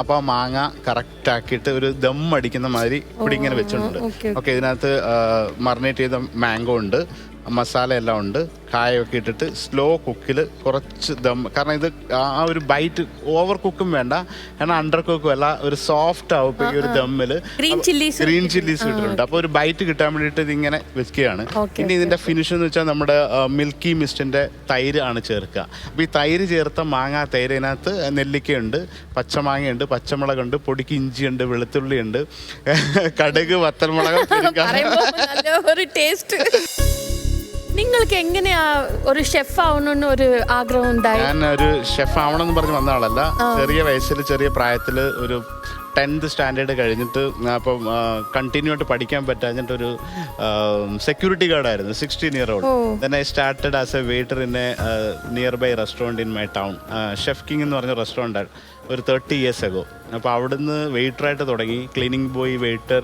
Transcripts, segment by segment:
അപ്പോൾ മാങ്ങ കറക്റ്റ് ആക്കിയിട്ട് ഒരു ദം അടിക്കുന്ന മാതിരി ഇവിടെ ഇങ്ങനെ വെച്ചിട്ടുണ്ട്. ഓക്കെ, ഇതിനകത്ത് മറിനേറ്റ് ചെയ്ത മാംഗോ ഉണ്ട്, മസാല എല്ലാം ഉണ്ട്, കായൊക്കെ ഇട്ടിട്ട് സ്ലോ കുക്കിൽ കുറച്ച് ദം. കാരണം ഇത് ആ ഒരു ബൈറ്റ് ഓവർ കുക്കും വേണ്ട, കാരണം അണ്ടർ കുക്കും അല്ല, ഒരു സോഫ്റ്റ് ആവും ഈ ഒരു ദമ്മിൽ. ഗ്രീൻ ചില്ലീസ് ഇട്ടിട്ടുണ്ട്. അപ്പോൾ ഒരു ബൈറ്റ് കിട്ടാൻ വേണ്ടിയിട്ട് ഇതിങ്ങനെ വെക്കുകയാണ്. ഇനി ഇതിന്റെ ഫിനിഷ് എന്ന് വെച്ചാൽ നമ്മുടെ മിൽക്കി മിസ്റ്റിന്റെ തൈര് ആണ് ചേർക്കുക. അപ്പോൾ ഈ തൈര് ചേർത്ത മാങ്ങ തൈരിനകത്ത് നെല്ലിക്കയുണ്ട്, പച്ചമാങ്ങയുണ്ട്, പച്ചമുളകുണ്ട്, പൊടിക്ക് ഇഞ്ചിയുണ്ട്, വെളുത്തുള്ളിയുണ്ട്, കടുക്, വത്തൽമുളക്. നിങ്ങൾക്ക് എങ്ങനെയാ ഒരു ഷെഫ് ആവണമെന്ന് ഒരു ആഗ്രഹം ഉണ്ടായി? ഞാൻ ഒരു ഷെഫ് ആവണമെന്ന് പറഞ്ഞ് വന്ന ആളല്ല. ചെറിയ വയസ്സിൽ ചെറിയ പ്രായത്തിൽ ഒരു 10th സ്റ്റാൻഡേർഡ് കഴിഞ്ഞിട്ട് അപ്പം കണ്ടിന്യൂ ആയിട്ട് പഠിക്കാൻ പറ്റാഞ്ഞിട്ടൊരു security ഗാർഡായിരുന്നു 16 year old. Then I started as a waiter in a nearby restaurant in my town. Chef king എന്ന് പറഞ്ഞ റെസ്റ്റോറൻ്റ് ഒരു 30 years ago. അപ്പോൾ അവിടുന്ന് വെയിറ്ററായിട്ട് തുടങ്ങി, ക്ലീനിങ് ബോയ്, വെയിറ്റർ,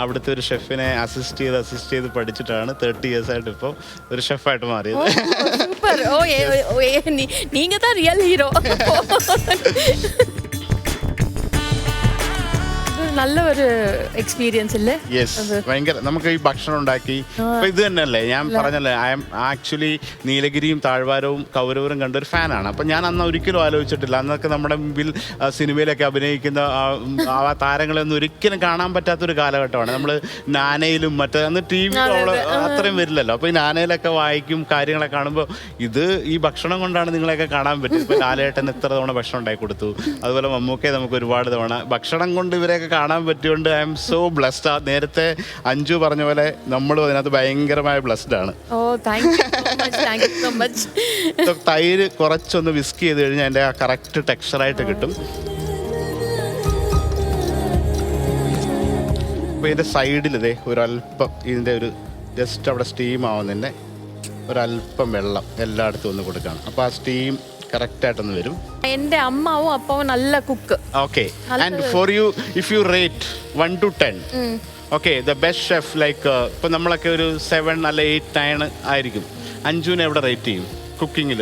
അവിടുത്തെ ഒരു ഷെഫിനെ അസിസ്റ്റ് ചെയ്ത് പഠിച്ചിട്ടാണ് 30 years ആയിട്ട് ഇപ്പോൾ ഒരു ഷെഫായിട്ട് മാറിയത്. நீங்க தான் ரியல் ஹீரோ. നല്ല ഒരു എക്സ്പീരിയൻസ് അല്ലേ? യെസ്, ഭയങ്കര. നമുക്ക് ഈ ഭക്ഷണം ഉണ്ടാക്കി ഇപ്പൊ ഇത് തന്നെയല്ലേ ഞാൻ പറഞ്ഞല്ലേ, ഐ എം ആക്ച്വലി നീലഗിരിയും താഴ്വാരവും കൗരവരും കണ്ടൊരു ഫാനാണ്. അപ്പം ഞാൻ അന്ന് ഒരിക്കലും ആലോചിച്ചിട്ടില്ല, അന്നൊക്കെ നമ്മുടെ മുമ്പിൽ സിനിമയിലൊക്കെ അഭിനയിക്കുന്ന ആ താരങ്ങളെയൊന്നും ഒരിക്കലും കാണാൻ പറ്റാത്തൊരു കാലഘട്ടമാണ്. നമ്മൾ നാനയിലും മറ്റേ അന്ന് ടി വി അത്രയും വരില്ലല്ലോ. അപ്പോൾ ഈ നാനയിലൊക്കെ വായിക്കും കാര്യങ്ങളൊക്കെ കാണുമ്പോൾ ഇത് ഈ ഭക്ഷണം കൊണ്ടാണ് നിങ്ങളെയൊക്കെ കാണാൻ പറ്റും. ഇപ്പോൾ ലാലേട്ടൻ എത്ര തവണ ഭക്ഷണം ഉണ്ടാക്കി കൊടുത്തു, അതുപോലെ മമ്മൂക്കെ നമുക്ക് ഒരുപാട് തവണ ഭക്ഷണം കൊണ്ട് ഇവരെയൊക്കെ കാണാൻ പറ്റിയോണ്ട് ഐ എം സോ ബ്ലെസ്ഡ്. ആ നേരത്തെ അഞ്ജു പറഞ്ഞ പോലെ നമ്മളും അതിനകത്ത് ഭയങ്കരമായ ബ്ലെസ്ഡ് ആണ്. തൈര് കുറച്ചൊന്ന് വിസ്ക് ചെയ്ത് കഴിഞ്ഞാൽ അതിന്റെ ആ കറക്റ്റ് ടെക്സ്ചറായിട്ട് കിട്ടും. അപ്പൊ ഇതിന്റെ സൈഡിൽ ഇതേ ഒരല്പം ഇതിന്റെ ഒരു ജസ്റ്റ് അവിടെ സ്റ്റീം ആവുന്നതിന്റെ ഒരല്പം വെള്ളം എല്ലായിടത്തും ഒന്ന് കൊടുക്കണം. അപ്പൊ ആ സ്റ്റീം കറക്റ്റ് ആയിട്ടൊന്ന് വരും. എന്റെ അമ്മാവും അപ്പാവും നല്ല cook. Okay, and for you if you rate 1 to 10, okay, the best chef like ഇപ്പൊ നമ്മളൊക്കെ ഒരു 7 അല്ല 8, 9 ആയിരിക്കും. അഞ്ജുവിനെ എവിടെ റേറ്റ് ചെയ്യും കുക്കിങ്ങിൽ?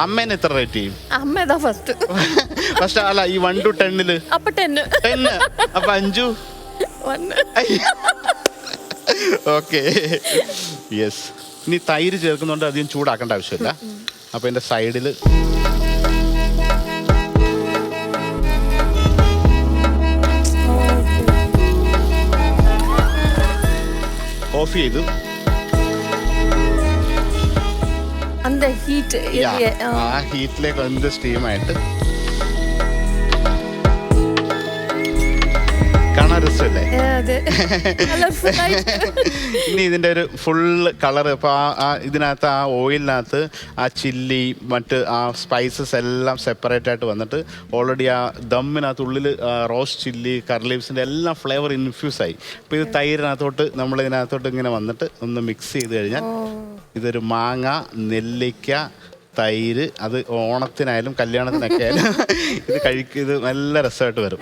അമ്മേനെ എത്ര റേറ്റ് ചെയ്യും? അമ്മ ഫസ്റ്റ് അല്ല, ഈ 1 to 10 അപ്പൊ 10. അപ്പൊ അഞ്ജു 1. Okay, yes. ഇനി തൈര് ചേർക്കുന്നുണ്ട്, അധികം ചൂടാക്കേണ്ട ആവശ്യമില്ല. അപ്പൊ എന്റെ സൈഡിൽ ഓഫ് ചെയ്തു. ആ ഹീറ്റിലേക്ക് എന്ത് സ്റ്റീമായിട്ട് കാണാൻ രസമല്ലേ? ഇനി ഇതിന്റെ ഒരു ഫുൾ കളർ ഇപ്പൊ ഇതിനകത്ത് ആ ഓയിലിനകത്ത് ആ ചില്ലി മറ്റ് ആ സ്പൈസസ് എല്ലാം സെപ്പറേറ്റ് ആയിട്ട് വന്നിട്ട് ഓൾറെഡി ആ ദമ്മിനകത്ത് ഉള്ളിൽ റോസ്റ്റ് ചില്ലി, കറി ലീവ്സിന്റെ എല്ലാം ഫ്ലേവർ ഇൻഫ്യൂസ് ആയി. അപ്പൊ ഇത് തൈരിനകത്തോട്ട് നമ്മൾ ഇതിനകത്തോട്ട് ഇങ്ങനെ വന്നിട്ട് ഒന്ന് മിക്സ് ചെയ്ത് കഴിഞ്ഞാൽ ഇതൊരു മാങ്ങ, നെല്ലിക്ക, തൈര്, അത് ഓണത്തിനായാലും കല്യാണത്തിനൊക്കെ ആയാലും ഇത് നല്ല രസമായിട്ട് വരും.